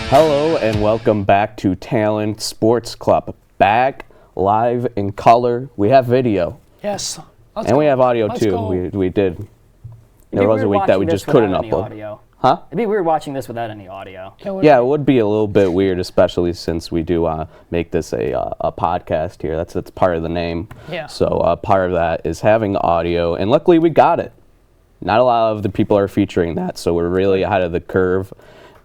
Hello and welcome back to Talon Sports Club. Back live in color. We have video. Yes. And we have audio too. We did. There was a week that we just couldn't upload. Huh? It'd be weird watching this without any audio. Yeah, it would be a little bit weird, especially since we do make this a podcast here. That's part of the name. Yeah. So part of that is having audio, and luckily we got it. Not a lot of the people are featuring that, so we're really ahead of the curve.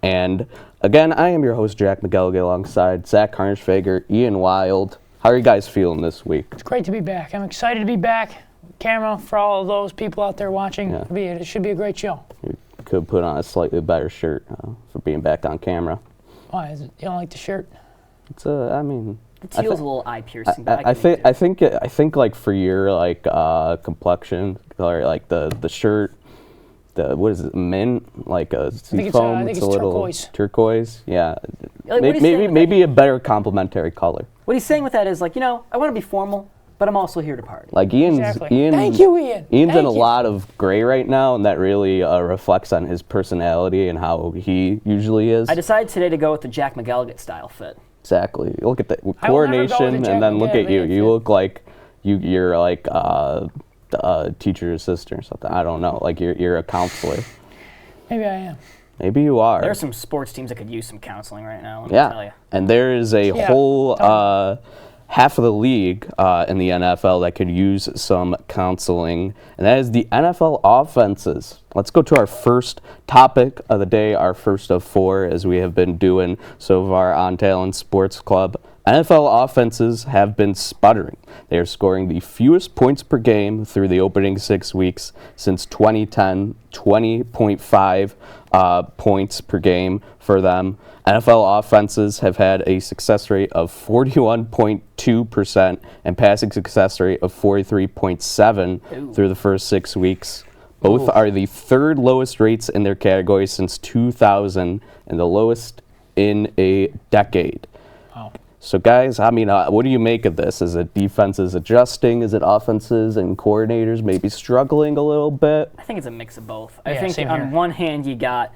And again, I am your host, Jack McGilligan, alongside Zach Harnisfager, Ian Wild. How are you guys feeling this week? It's great to be back. I'm excited to be back. Camera for all of those people out there watching. Yeah. It should be a great show. You could put on a slightly better shirt for being back on camera. Why is it? You don't like the shirt? It's I mean, the teal's a little eye piercing. I think like for your complexion or like the shirt, what is it, mint, like a seafoam? I think it's a little turquoise. Yeah, Like, maybe a better complementary color. What he's saying with that is like, I want to be formal, but I'm also here to party. Like Ian. Thank you, Ian. Ian's in a lot of gray right now, and that really reflects on his personality and how he usually is. I decided today to go with the Jack McGilligan style fit. Exactly. Look at the coordination, and then look at you. You look like you're like a teacher's assistant or something. I don't know. Like you're a counselor. Maybe I am. Maybe you are. There are some sports teams that could use some counseling right now. Let me tell you. And there is a whole half of the league in the NFL that could use some counseling, and that is the NFL offenses. Let's go to our first topic of the day, our first of four, as we have been doing so far on Talon Sports Club. NFL offenses have been sputtering. They are scoring the fewest points per game through the opening 6 weeks since 2010, 20.5 points per game for them. NFL offenses have had a success rate of 41.2% and passing success rate of 43.7% through the first 6 weeks. Both are the third lowest rates in their category since 2000 and the lowest in a decade. Wow. So, guys, I mean, what do you make of this? Is it defenses adjusting? Is it offenses and coordinators maybe struggling a little bit? I think it's a mix of both. Yeah, I think on one hand, you got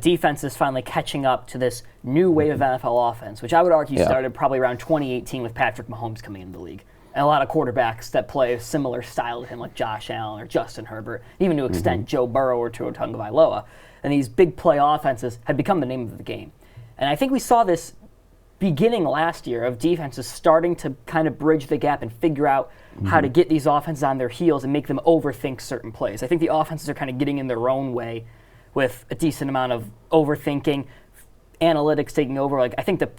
defenses finally catching up to this new wave of NFL offense, which I would argue started probably around 2018 with Patrick Mahomes coming into the league. And a lot of quarterbacks that play a similar style to him, like Josh Allen or Justin Herbert, even to extent Joe Burrow or Tua Tagovailoa. And these big play offenses had become the name of the game. And I think we saw this beginning last year of defenses starting to kind of bridge the gap and figure out how to get these offenses on their heels and make them overthink certain plays. I think the offenses are kind of getting in their own way with a decent amount of overthinking, analytics taking over. Like, I think the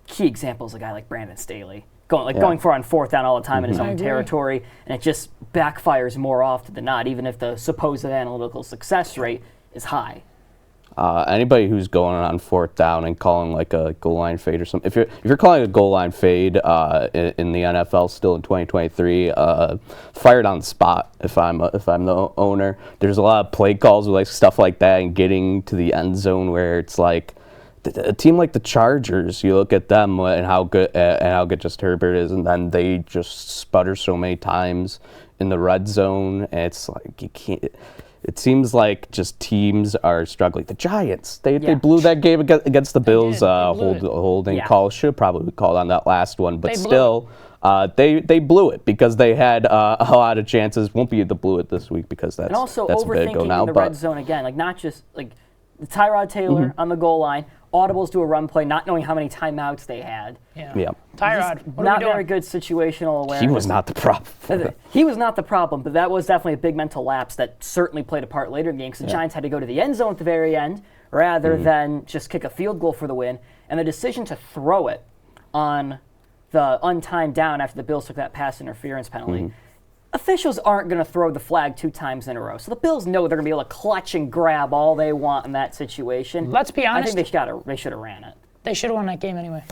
key example is a guy like Brandon Staley going for on fourth down all the time in his own territory, and it just backfires more often than not, even if the supposed analytical success rate is high. Anybody who's going on fourth down and calling like a goal line fade or something, if you're calling a goal line fade in the NFL still in 2023, fire it on the spot. If I'm the owner, there's a lot of play calls with like stuff like that and getting to the end zone where it's like a team like the Chargers. You look at them and how good just Herbert is, and then they just sputter so many times in the red zone. And it's like you can't. It seems like just teams are struggling. The Giants, they blew that game against the Bills. Holding call should have probably been called on that last one, but still, they blew it because they had a lot of chances. Won't be able to blow it this week because that's and also that's overthinking a bit ago now. In the red zone again, like not just like Tyrod Taylor on the goal line, audibles to a run play, not knowing how many timeouts they had. Yeah. Tyrod, not very good situational awareness. He was not the problem. He was not the problem, but that was definitely a big mental lapse that certainly played a part later in the game because the Giants had to go to the end zone at the very end rather than just kick a field goal for the win. And the decision to throw it on the untimed down after the Bills took that pass interference penalty, officials aren't going to throw the flag 2 times in a row. So the Bills know they're going to be able to clutch and grab all they want in that situation. Let's be honest. I think they should have ran it. They should have won that game anyway.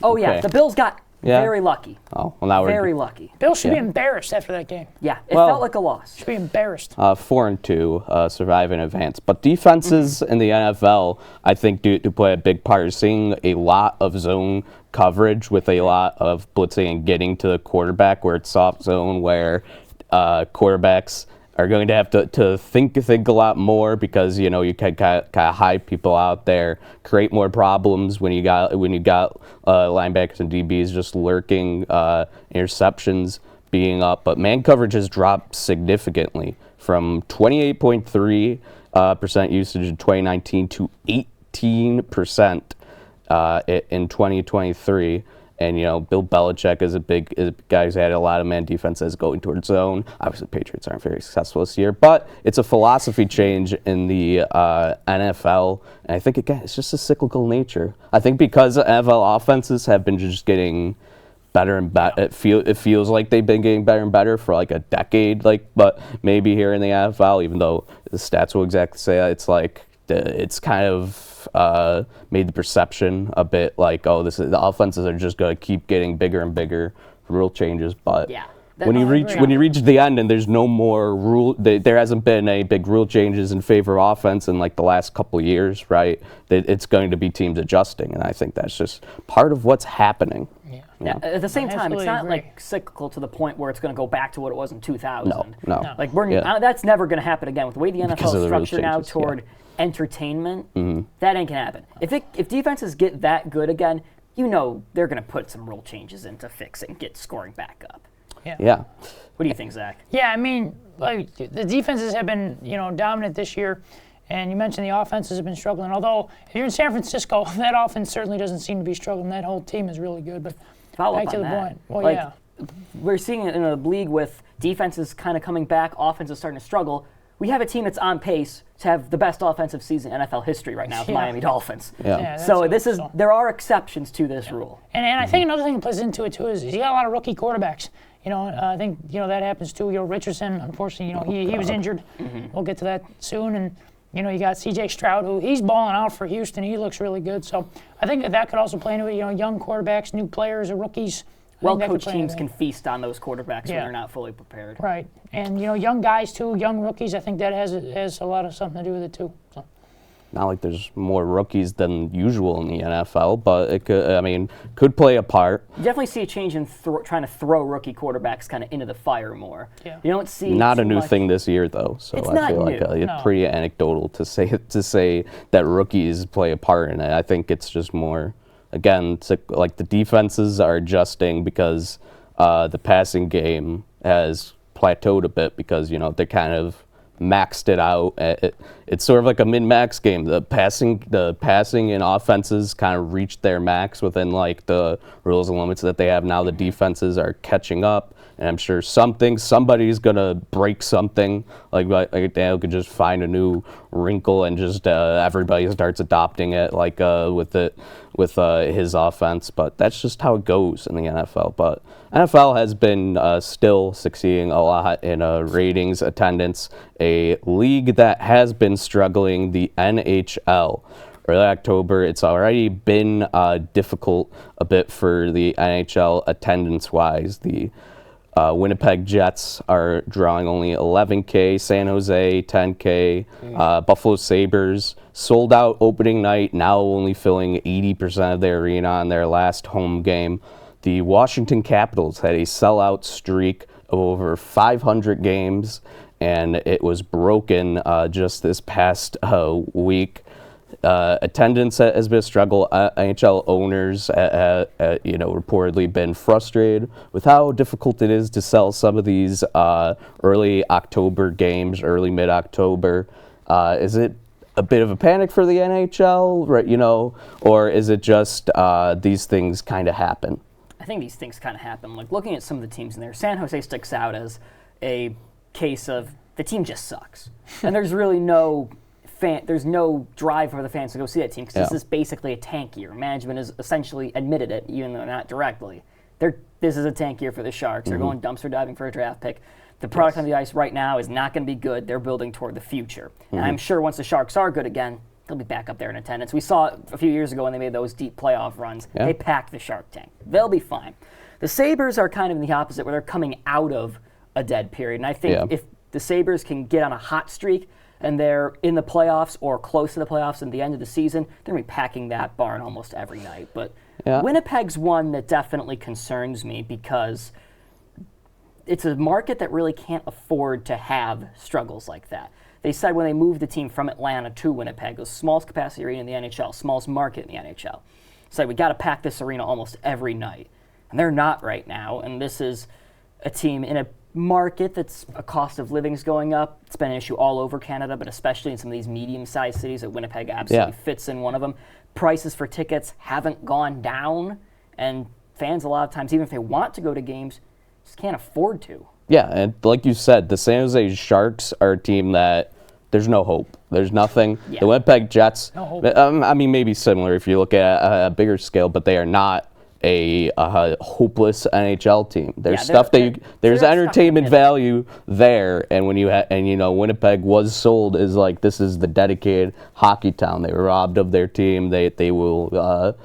Oh, yeah. The Bills got very lucky. Oh, well, now very lucky. Bills should be embarrassed after that game. Yeah, it felt like a loss. Should be embarrassed. 4-2, survive in advance. But defenses in the NFL, I think, do play a big part. You're seeing a lot of zone coverage with a lot of blitzing and getting to the quarterback where it's soft zone, where quarterbacks are going to have to think a lot more because you can kind of hide people out there, create more problems when you got linebackers and DBs just lurking, interceptions being up. But man coverage has dropped significantly from 28.3% usage in 2019 to 18% in 2023. And, Bill Belichick is a guy who's had a lot of man defenses going towards zone. Obviously, Patriots aren't very successful this year, but it's a philosophy change in the NFL. And I think, again, it's just a cyclical nature. I think because NFL offenses have been just getting better and better, it feels like they've been getting better and better for like a decade. But maybe here in the NFL, even though the stats will exactly say that, it's kind of made the perception a bit like, the offenses are just going to keep getting bigger and bigger, rule changes. But when you reach the end and there's no more rule, there hasn't been any big rule changes in favor of offense in like the last couple of years, right? It's going to be teams adjusting, and I think that's just part of what's happening. Yeah. At the same time, it's not like cyclical to the point where it's going to go back to what it was in 2000. No. Like that's never going to happen again with the way the NFL is structured now toward entertainment. That ain't gonna happen. If defenses get that good again, they're gonna put some rule changes in to fix it and get scoring back up. Yeah. What do you think, Zach? Yeah, I mean, like the defenses have been dominant this year, and you mentioned the offenses have been struggling. Although if you're in San Francisco, that offense certainly doesn't seem to be struggling. That whole team is really good. But back to the point. Well, we're seeing it in a league with defenses kind of coming back, offenses starting to struggle. We have a team that's on pace to have the best offensive season in NFL history right now, the Miami Dolphins. So there are exceptions to this rule. And I think another thing that plays into it too is you got a lot of rookie quarterbacks. I think that happens too. Richardson, unfortunately, he was injured. We'll get to that soon. And you got C.J. Stroud, who he's balling out for Houston. He looks really good. So I think that could also play into it. Young quarterbacks, new players, or rookies. Well-coached teams can feast on those quarterbacks when they're not fully prepared. Right, and young guys too, young rookies. I think that has a lot of something to do with it too. So. Not like there's more rookies than usual in the NFL, but it could play a part. You definitely see a change in trying to throw rookie quarterbacks kind of into the fire more. Yeah. You don't see not a new thing this year though, so it's I feel like it's pretty anecdotal to say that rookies play a part in it. I think it's just more. Again, like the defenses are adjusting because the passing game has plateaued a bit because they kind of maxed it out. It's sort of like a min-max game. The passing and offenses kind of reached their max within like the rules and limits that they have now. The defenses are catching up, and I'm sure somebody's gonna break something. Like Daniel could just find a new wrinkle and just everybody starts adopting it like with his offense. But that's just how it goes in the NFL. But NFL has been still succeeding a lot in ratings, attendance. A league that has been struggling, the NHL. Early October, it's already been difficult a bit for the NHL attendance-wise. The Winnipeg Jets are drawing only 11K, San Jose 10K, Buffalo Sabres sold out opening night, now only filling 80% of their arena on their last home game. The Washington Capitals had a sellout streak of over 500 games, and it was broken just this past week. Attendance has been a struggle. NHL owners, reportedly been frustrated with how difficult it is to sell some of these early October games, early mid-October. Is it a bit of a panic for the NHL, right? Or is it just these things kind of happen? I think these things kind of happen. Like looking at some of the teams in there, San Jose sticks out as a case of the team just sucks, and there's really no drive for the fans to go see that team because this is basically a tank year. Management has essentially admitted it, even though not directly. This is a tank year for the Sharks. They're going dumpster diving for a draft pick. The product on the ice right now is not going to be good. They're building toward the future. And I'm sure once the Sharks are good again, they'll be back up there in attendance. We saw it a few years ago when they made those deep playoff runs. They packed the Shark Tank. They'll be fine. The Sabres are kind of in the opposite, where they're coming out of a dead period. And I think if the Sabres can get on a hot streak and they're in the playoffs or close to the playoffs at the end of the season, they're going to be packing that barn almost every night. But Winnipeg's one that definitely concerns me because it's a market that really can't afford to have struggles like that. They said when they moved the team from Atlanta to Winnipeg, the smallest capacity arena in the NHL, smallest market in the NHL, said we got to pack this arena almost every night. And they're not right now. And this is a team in a market that's a cost of living is going up. It's been an issue all over Canada, but especially in some of these medium-sized cities that Winnipeg absolutely fits in one of them. Prices for tickets haven't gone down, and fans a lot of times, even if they want to go to games, just can't afford to. Yeah, and like you said, the San Jose Sharks are a team that there's no hope. There's nothing. Yeah. The Winnipeg Jets, No hope. I mean, maybe similar if you look at a bigger scale, but they are not a hopeless NHL team. There's stuff that there's entertainment value there, and when you Winnipeg was sold as like this is the dedicated hockey town. They were robbed of their team. They will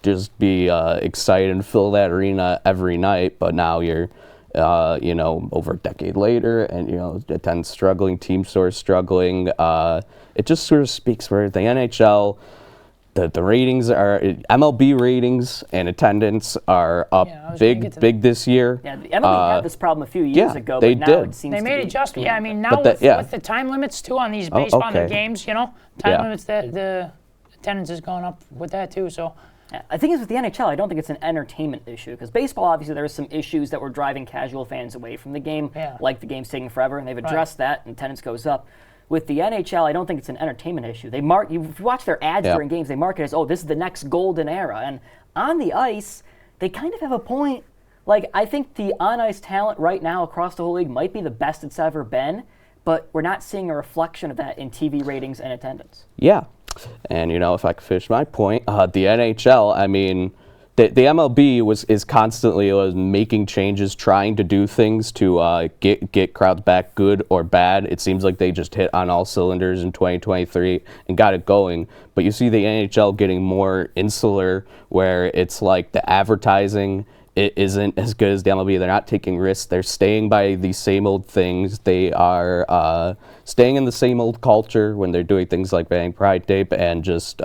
just be excited and fill that arena every night. But now you're over a decade later, and the 10 struggling, team source struggling. It just sort of speaks for the NHL. The ratings are MLB ratings and attendance are up big this year. Yeah, the MLB had this problem a few years ago, but now it seems they made adjustments. Yeah, I mean now with the time limits too on these based on the games, time limits, the attendance has gone up with that too. So. I think it's with the NHL, I don't think it's an entertainment issue, because baseball, obviously, there are some issues that were driving casual fans away from the game, like the game's taking forever, and they've addressed that, and attendance goes up. With the NHL, I don't think it's an entertainment issue. If you watch their ads during games, they market it as, this is the next golden era. And on the ice, they kind of have a point. Like, I think the on-ice talent right now across the whole league might be the best it's ever been, but we're not seeing a reflection of that in TV ratings and attendance. Yeah. And, if I could finish my point, the NHL, I mean, the MLB is constantly making changes, trying to do things to get crowds back, good or bad. It seems like they just hit on all cylinders in 2023 and got it going. But you see the NHL getting more insular, where it's like the advertising it isn't as good as the MLB. They're not taking risks. They're staying by the same old things. They are staying in the same old culture when they're doing things like banning Pride Tape and just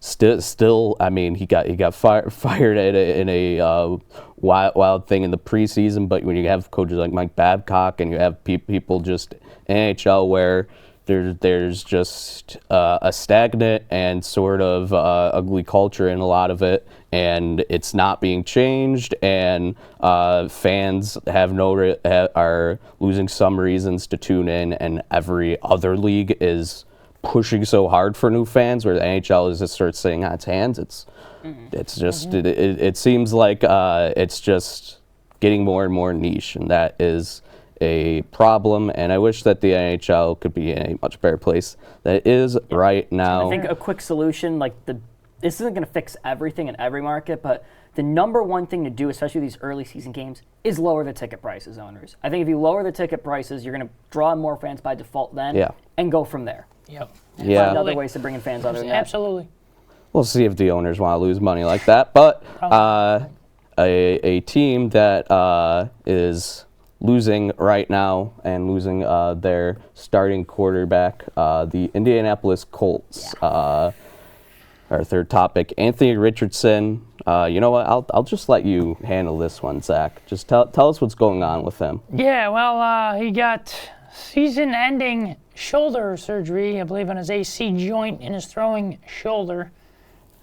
still. I mean, he got fired in a wild thing in the preseason. But when you have coaches like Mike Babcock and you have people just in NHL where there's just a stagnant and sort of ugly culture in a lot of it, and it's not being changed, and fans are losing some reasons to tune in, and every other league is pushing so hard for new fans, where the NHL is just sort of sitting on its hands. It's just it seems like it's just getting more and more niche, and that is a problem, and I wish that the NHL could be in a much better place than it is right now. I think a quick solution, this isn't going to fix everything in every market, but the number one thing to do, especially these early season games, is lower the ticket prices, owners. I think if you lower the ticket prices, you're going to draw more fans by default then, and go from there. Yep. Find other ways to bring in fans other than that. Absolutely. We'll see if the owners want to lose money like that, but a team that is losing right now and losing their starting quarterback, the Indianapolis Colts. Our third topic, Anthony Richardson. You know what? I'll just let you handle this one, Zach. Just tell us what's going on with him. Yeah, well, he got season-ending shoulder surgery, I believe, on his AC joint in his throwing shoulder.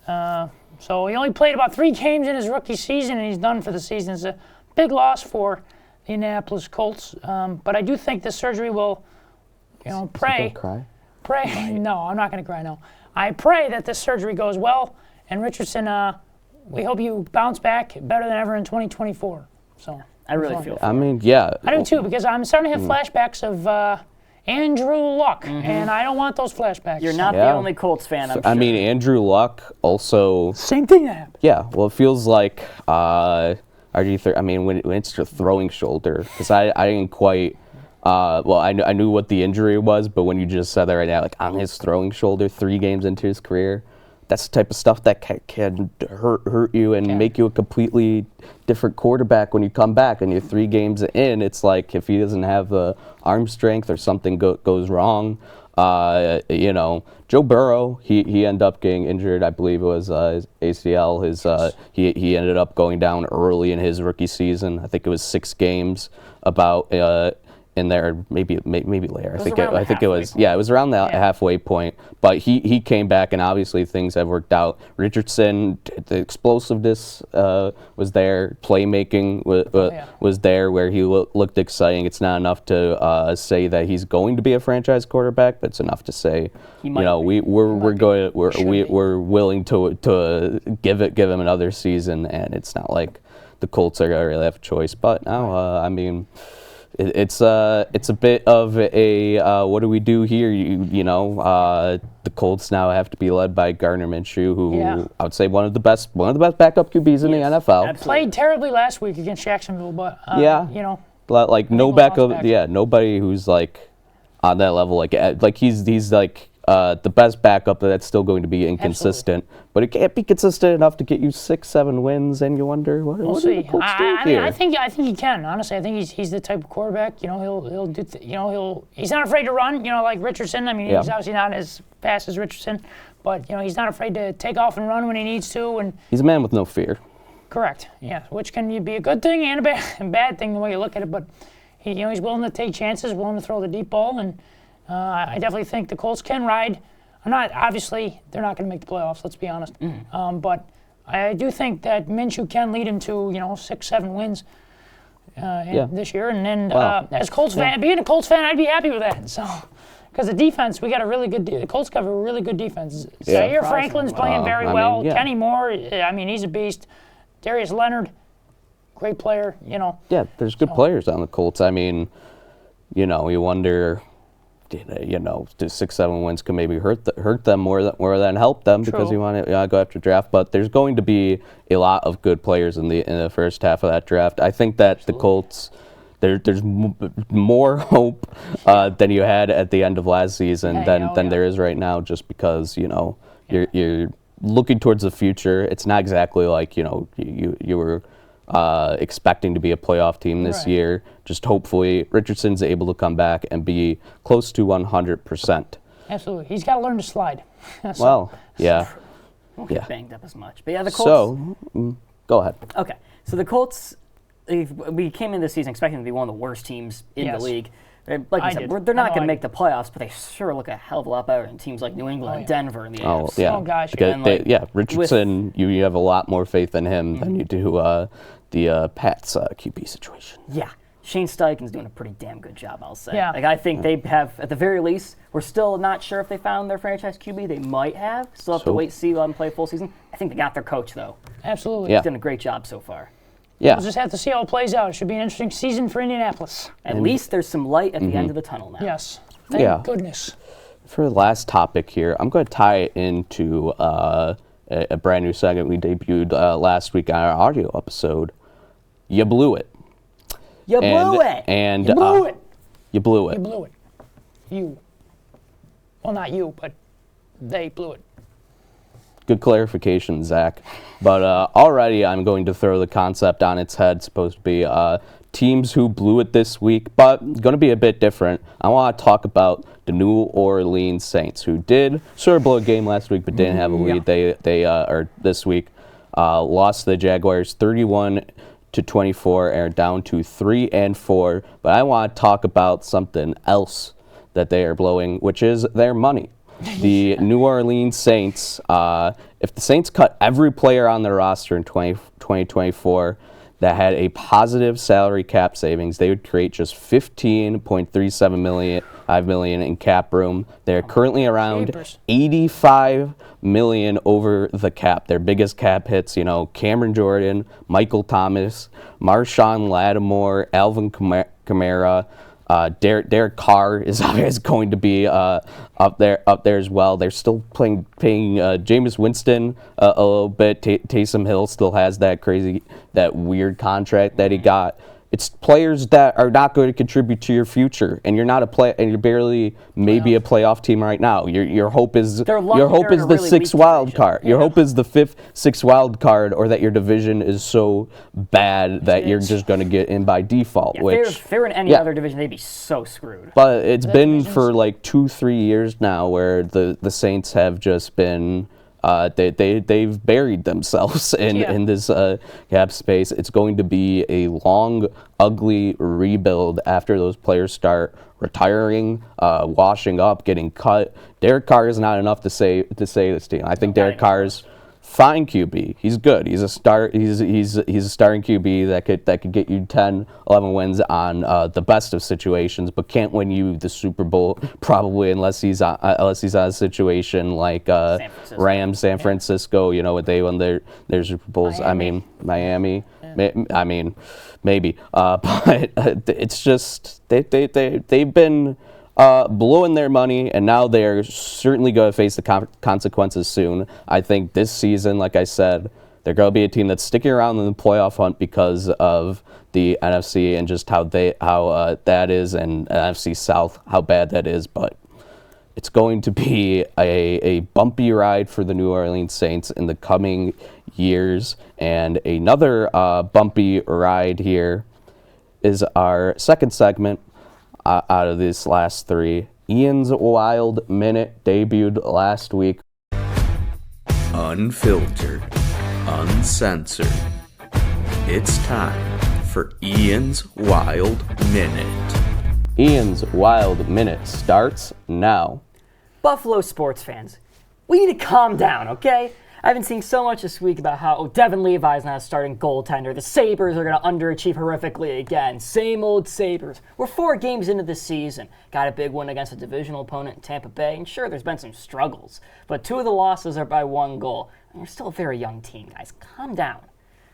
So he only played about 3 games in his rookie season, and he's done for the season. It's a big loss for the Indianapolis Colts. But I do think this surgery will, pray. Cry? Pray. No, I'm not going to cry, no. I pray that this surgery goes well, and Richardson, we hope you bounce back better than ever in 2024. So I really feel for I mean, yeah. I do too, because I'm starting to have flashbacks of Andrew Luck, and I don't want those flashbacks. You're not the only Colts fan, I'm sure. I mean, Andrew Luck also. Same thing that happened. Yeah, well, it feels like when it's your throwing shoulder, because I didn't quite. I knew what the injury was, but when you just said that right now, like on his throwing shoulder, 3 games into his career, that's the type of stuff that can hurt you and make you a completely different quarterback when you come back. And you're 3 games in, it's like if he doesn't have the arm strength or something goes wrong, Joe Burrow, he ended up getting injured. I believe it was his ACL. He ended up going down early in his rookie season. I think it was 6 games in there, maybe later. I think it was it was around the halfway point. But he came back, and obviously things have worked out. Richardson, the explosiveness was there, playmaking was there, where he looked exciting. It's not enough to say that he's going to be a franchise quarterback, but it's enough to say we're willing to give him another season, and it's not like the Colts are gonna really have a choice. But now, I mean. It's a bit of a what do we do here? The Colts now have to be led by Gardner Minshew, who I would say one of the best backup QBs in the NFL. Absolutely. Played terribly last week against Jacksonville, but like no backup. Yeah, nobody who's like on that level. Like he's like the best backup that's still going to be inconsistent, but it can't be consistent enough to get you 6-7 wins, and you wonder what are the Colts doing here? I think he can. Honestly, I think he's the type of quarterback. He'll do. He's not afraid to run. Like Richardson. I mean, he's obviously not as fast as Richardson, but he's not afraid to take off and run when he needs to. And he's a man with no fear. Correct. Yeah, which can be a good thing and a bad thing the way you look at it. But he's willing to take chances, willing to throw the deep ball, and. I definitely think the Colts can ride. Obviously, they're not going to make the playoffs, let's be honest. But I do think that Minshew can lead him to, 6-7 wins this year. And then as Colts fan, being a Colts fan, I'd be happy with that. So, because the defense, we got a really good, the Colts have a really good defense. Zaire Franklin's playing very well. Kenny Moore, he's a beast. Darius Leonard, great player, Yeah, there's good players on the Colts. I mean, you wonder... the 6-7 wins could maybe hurt them more than help them. True. Because you want to go after draft. But there's going to be a lot of good players in the first half of that draft. I think that the Colts, there's more hope than you had at the end of last season than there is right now. Just because you're looking towards the future. It's not exactly like you were. Expecting to be a playoff team this year. Just hopefully Richardson's able to come back and be close to 100%. Absolutely. He's got to learn to slide. Won't get banged up as much. But the Colts... So, go ahead. Okay. So the Colts, we came into the season expecting to be one of the worst teams in the league. Like you said, they're not going to make the playoffs, but they sure look a hell of a lot better than teams like New England and Denver in the AFC. Oh, gosh. Richardson, you have a lot more faith in him than you do the Pats QB situation. Yeah. Shane Steichen's doing a pretty damn good job, I'll say. Yeah. I think they have, at the very least, we're still not sure if they found their franchise QB. They might have. Still have to wait to see them play full season. I think they got their coach, though. Absolutely. He's done a great job so far. Yeah. We'll just have to see how it plays out. It should be an interesting season for Indianapolis. At least there's some light at the end of the tunnel now. Yes. Thank goodness. For the last topic here, I'm going to tie it into a brand new segment we debuted last week on our audio episode. You blew it. You blew it. And you blew it. You blew it. You blew it. You. Well, not you, but they blew it. Good clarification, Zach. But already I'm going to throw the concept on its head. It's supposed to be teams who blew it this week, but going to be a bit different. I want to talk about the New Orleans Saints, who did sort of blow a game last week, but didn't have a lead. They are this week lost to the Jaguars 31-24 and are down to 3-4. But I want to talk about something else that they are blowing, which is their money. The New Orleans Saints, if the Saints cut every player on their roster in 2024 that had a positive salary cap savings, they would create just $15.37 million in cap room. They're currently around $85 million over the cap. Their biggest cap hits, Cameron Jordan, Michael Thomas, Marshawn Lattimore, Alvin Kamara. Derek Carr is going to be up there as well. They're still paying Jameis Winston a little bit. Taysom Hill still has that weird contract that he got. It's players that are not going to contribute to your future, and you're not and you're barely maybe a playoff team right now. Your hope is the sixth wild card. Your hope is the fifth, sixth wild card, or that your division is so bad that you're just going to get in by default. If they were in any other division, they'd be so screwed. But it's been for like 2-3 years now where the Saints have just been. They've buried themselves in this cap space. It's going to be a long, ugly rebuild after those players start retiring, washing up, getting cut. Derek Carr is not enough to save this team. I think Derek Carr's fine QB. He's good. He's a starting QB that could get you 10, 11 wins on the best of situations, but can't win you the Super Bowl probably unless he's on a situation like Rams, San Francisco. You know, they won their Super Bowls. Miami. I mean, maybe. But it's just they've been blowing their money, and now they're certainly going to face the consequences soon. I think this season, like I said, they're going to be a team that's sticking around in the playoff hunt because of the NFC and just how that is, and NFC South, how bad that is. But it's going to be a bumpy ride for the New Orleans Saints in the coming years. And another bumpy ride here is our second segment. Out of these last three, Ian's Wild Minute debuted last week. Unfiltered, uncensored. It's time for Ian's Wild Minute. Ian's Wild Minute starts now. Buffalo sports fans, we need to calm down, okay? I've been seeing so much this week about how Devin Levi's not a starting goaltender. The Sabres are going to underachieve horrifically again. Same old Sabres. We're 4 games into the season. Got a big win against a divisional opponent in Tampa Bay. And sure, there's been some struggles. But 2 of the losses are by 1 goal. And you're still a very young team, guys. Calm down.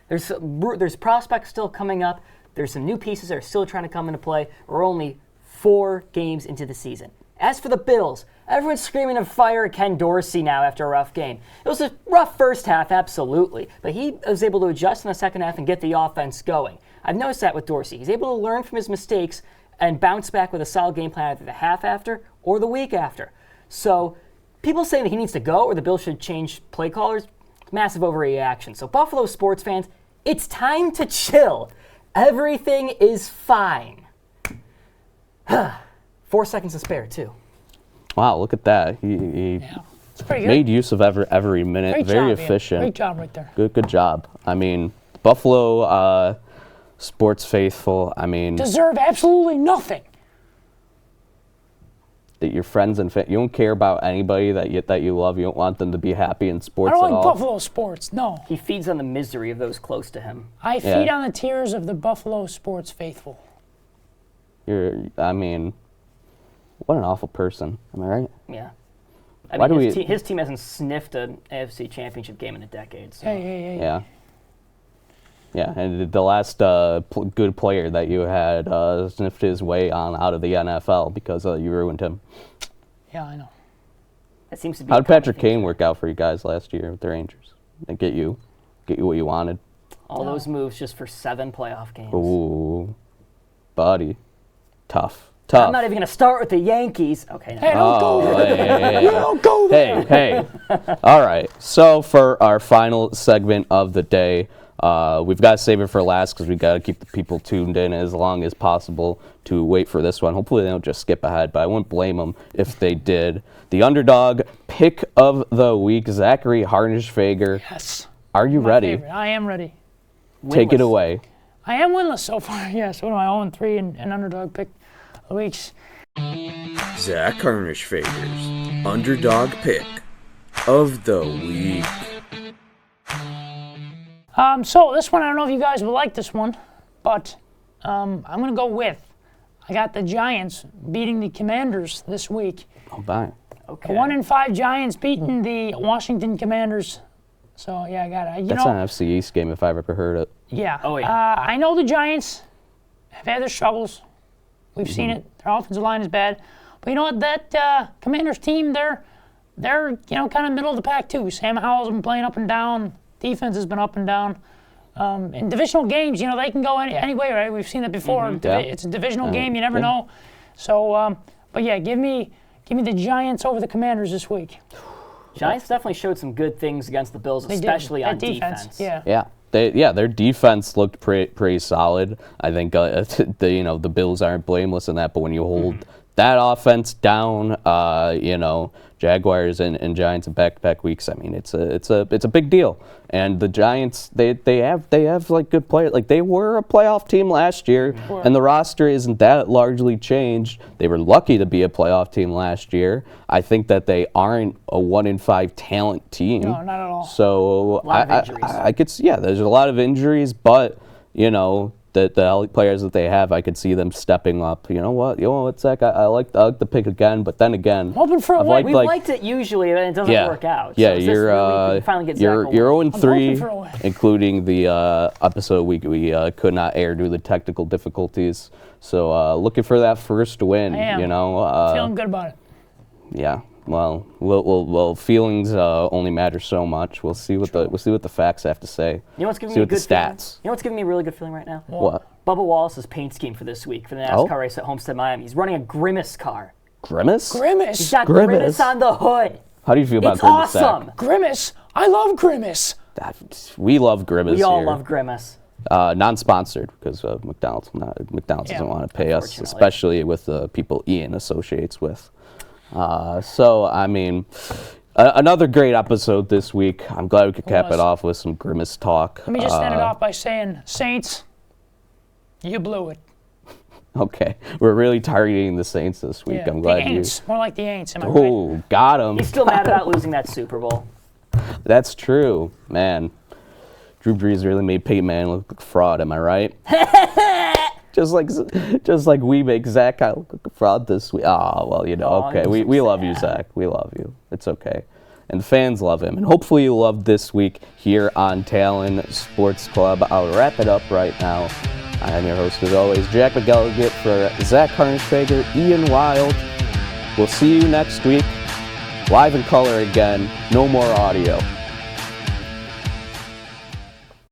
There's prospects still coming up. There's some new pieces that are still trying to come into play. We're only 4 games into the season. As for the Bills, everyone's screaming to fire Ken Dorsey now after a rough game. It was a rough first half, absolutely, but he was able to adjust in the second half and get the offense going. I've noticed that with Dorsey. He's able to learn from his mistakes and bounce back with a solid game plan either the half after or the week after. So people saying that he needs to go or the Bills should change play callers, massive overreaction. So Buffalo sports fans, it's time to chill. Everything is fine. 4 seconds to spare, too. Wow, look at that. He it's pretty good. made use of every minute. Great Very job, efficient. Great job right there. Good job. I mean, Buffalo sports faithful. I mean, Deserve absolutely nothing. that your friends and you don't care about anybody that you love. You don't want them to be happy in sports I don't at like all. Buffalo sports, no. He feeds on the misery of those close to him. I feed on the tears of the Buffalo sports faithful. I mean, what an awful person. Am I right? Yeah. I Why mean, do his team hasn't sniffed an AFC championship game in a decade. So. Yeah. Yeah, and the last good player that you had sniffed his way on out of the NFL because you ruined him. Yeah, I know. That seems to be. How did Patrick Kane work out for you guys last year with the Rangers? And get you what you wanted? All those moves just for 7 playoff games. Ooh, buddy, tough. I'm not even going to start with the Yankees. Okay. No. Hey, don't go there. You don't go there. Hey. All right. So for our final segment of the day, we've got to save it for last because we've got to keep the people tuned in as long as possible to wait for this one. Hopefully they don't just skip ahead, but I wouldn't blame them if they did. The underdog pick of the week, Zachary Harnisch-Fager. Yes. Are you ready? Favorite. I am ready. Take it away. I am winless so far, yes. What am I, 0-3 and underdog pick of the weeks? Zach Harnisch-Fager's underdog pick of the week. So this one, I don't know if you guys will like this one, but I'm going to go with, I got the Giants beating the Commanders this week. Oh, bye. Okay. 1-5 Giants beating the Washington Commanders. So, yeah, I got it. That's an NFC East game if I've ever heard it. Yeah. Oh, yeah. I know the Giants have had their struggles. We've seen it. Their offensive line is bad. But you know what? That Commanders team, they're kind of middle of the pack, too. Sam Howell's been playing up and down. Defense has been up and down. in divisional games, they can go any way, right? We've seen that before. It's a divisional game. You never know. So, but yeah, give me the Giants over the Commanders this week. Giants definitely showed some good things against the Bills, especially on defense. Yeah. Their defense looked pretty solid. I think the Bills aren't blameless in that, but when you hold that offense down, Jaguars and Giants in back-to-back weeks, I mean, it's a big deal. And the Giants, they have like good players. Like, they were a playoff team last year, and the roster isn't that largely changed. They were lucky to be a playoff team last year. I think that they aren't a 1-in-5 talent team. No, not at all. So I could see, there's a lot of injuries, but the players that they have, I could see them stepping up. You know what, Zach? I like the pick again, but then again, hoping for a win. We've liked it usually, and it doesn't work out. Yeah, so you're finally get you're 0-3, including the episode we could not air due to the technical difficulties. So looking for that first win. I am. Feeling good about it. Yeah. Well, feelings only matter so much. We'll see what the facts have to say. You know what's giving see me what the stats. You know what's giving me a really good feeling right now? What? Bubba Wallace's paint scheme for this week for the NASCAR race at Homestead, Miami. He's running a Grimace car. Grimace? He's got Grimace on the hood. How do you feel about it's Grimace? Awesome. Zach? Grimace. I love Grimace. We love Grimace. We all here. love Grimace. Non-sponsored because McDonald's doesn't want to pay us, especially with the people Ian associates with. So, I mean, another great episode this week. I'm glad we could cap it off with some Grimace talk. Let me just end it off by saying, Saints, you blew it. Okay, we're really targeting the Saints this week. Yeah, I'm glad the Aints. More like the Aints, am I right? Oh, got him. He's still mad about losing that Super Bowl. That's true, man. Drew Brees really made Peyton Manning look like a fraud. Am I right? Just like we make Zach look like a fraud this week. Oh, well, okay. We love you, Zach. We love you. It's okay. And the fans love him. And hopefully you love this week here on Talon Sports Club. I'll wrap it up right now. I am your host, as always, Jack McElligott, for Zach Harnischfager, Ian Wild. We'll see you next week. Live in color again. No more audio.